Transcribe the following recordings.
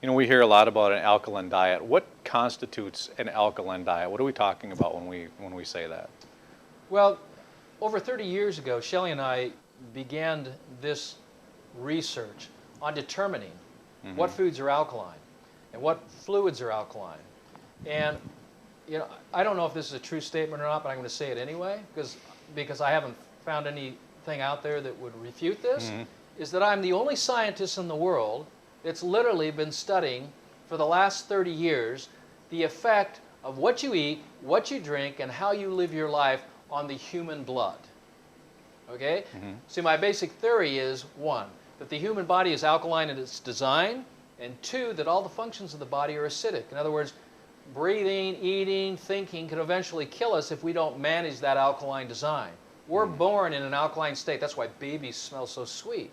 You know, we hear a lot about an alkaline diet. What constitutes an alkaline diet? What are we talking about when we say that? Well, over 30 years ago, Shelley and I began this research on determining what foods are alkaline and what fluids are alkaline. And you know, I don't know if this is a true statement or not, but I'm going to say it anyway because I haven't found anything out there that would refute this. Is that I'm the only scientist in the world that's literally been studying for the last 30 years the effect of what you eat, what you drink, and how you live your life on the human blood. Okay? See, my basic theory is, one, that the human body is alkaline in its design, and two, that all the functions of the body are acidic. In other words, breathing, eating, thinking can eventually kill us if we don't manage that alkaline design. We're born in an alkaline state. That's why babies smell so sweet.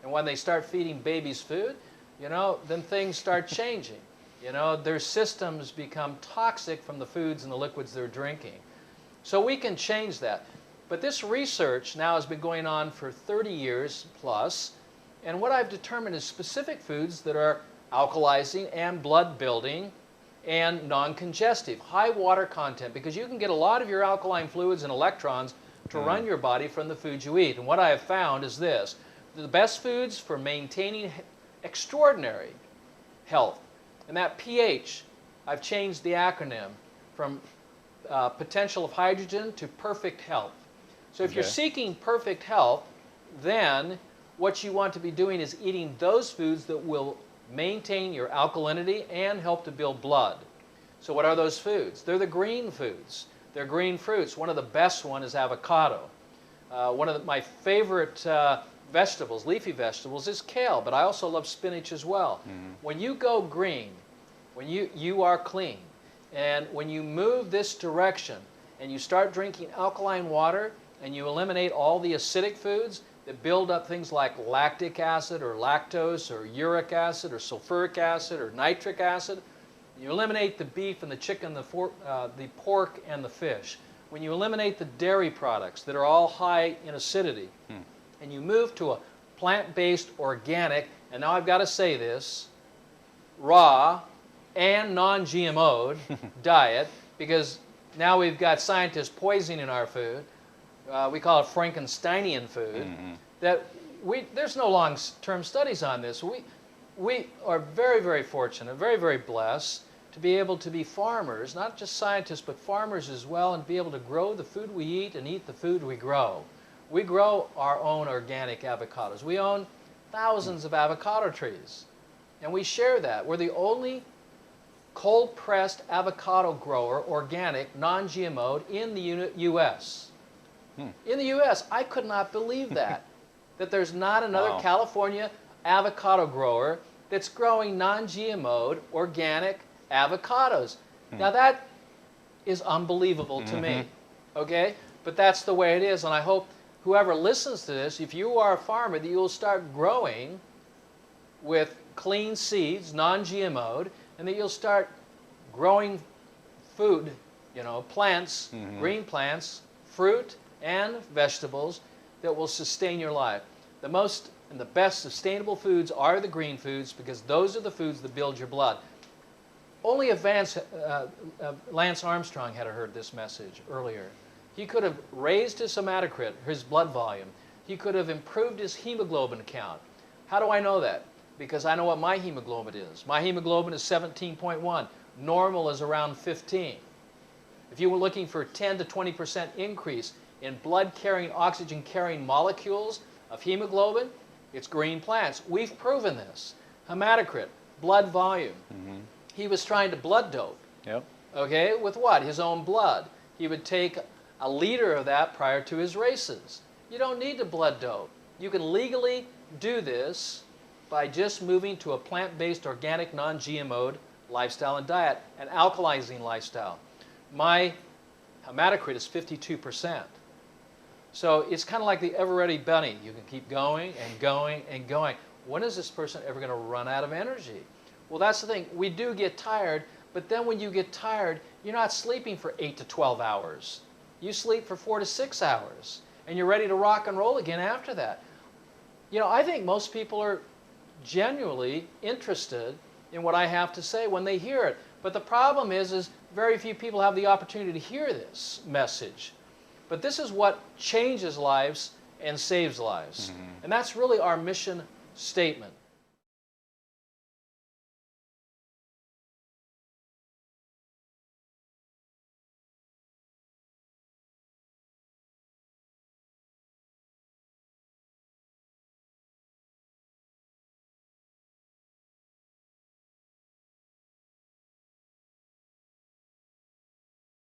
And when they start feeding babies food, you know, then things start changing. You know, their systems become toxic from the foods and the liquids they're drinking. So we can change that. But this research now has been going on for 30 years plus, and what I've determined is specific foods that are alkalizing and blood building and non-congestive, high water content, because you can get a lot of your alkaline fluids and electrons to run your body from the foods you eat. And what I have found is this: the best foods for maintaining extraordinary health. And that pH, I've changed the acronym from potential of hydrogen to perfect health. So if you're seeking perfect health, then what you want to be doing is eating those foods that will maintain your alkalinity and help to build blood. So what are those foods? They're the green foods. They're green fruits. One of the best one is avocado. One of my favorite vegetables, leafy vegetables, is kale, but I also love spinach as well. When you go green, when you are clean, and when you move this direction and you start drinking alkaline water and you eliminate all the acidic foods that build up things like lactic acid or lactose or uric acid or sulfuric acid or nitric acid, you eliminate the beef and the chicken, the pork and the fish. When you eliminate the dairy products that are all high in acidity, and you move to a plant-based, organic, and now I've got to say this, raw and non-GMO'd diet, because now we've got scientists poisoning our food. We call it Frankensteinian food. There's no long-term studies on this. We are very, very fortunate, very, very blessed to be able to be farmers, not just scientists, but farmers as well, and be able to grow the food we eat and eat the food we grow. We grow our own organic avocados. We own thousands of avocado trees, and we share that. We're the only cold-pressed avocado grower, organic, non-GMO'd, in the U.S. In the U.S., I could not believe that there's not another California avocado grower that's growing non-GMO'd, organic avocados. Now that is unbelievable to me, okay? But that's the way it is, and I hope whoever listens to this, if you are a farmer, that you'll start growing with clean seeds, non-GMO'd, and that you'll start growing food, you know, plants, green plants, fruit, and vegetables that will sustain your life. The most and the best sustainable foods are the green foods, because those are the foods that build your blood. Only Lance Armstrong had heard this message earlier. He could have raised his hematocrit, his blood volume. He could have improved his hemoglobin count. How do I know that? Because I know what my hemoglobin is. My hemoglobin is 17.1. Normal is around 15. If you were looking for 10 to 20% increase in blood-carrying, oxygen-carrying molecules of hemoglobin, it's green plants. We've proven this. Hematocrit, blood volume. He was trying to blood dope. Okay, with what? His own blood. He would take a liter of that prior to his races. You don't need to blood dope. You can legally do this by just moving to a plant-based, organic, non-GMO'd lifestyle and diet, an alkalizing lifestyle. My hematocrit is 52%. So it's kind of like the ever-ready bunny. You can keep going and going and going. When is this person ever going to run out of energy? Well, that's the thing. We do get tired, but then when you get tired, you're not sleeping for 8 to 12 hours. You sleep for 4 to 6 hours, and you're ready to rock and roll again after that. You know, I think most people are genuinely interested in what I have to say when they hear it. But the problem is very few people have the opportunity to hear this message. But this is what changes lives and saves lives. And that's really our mission statement.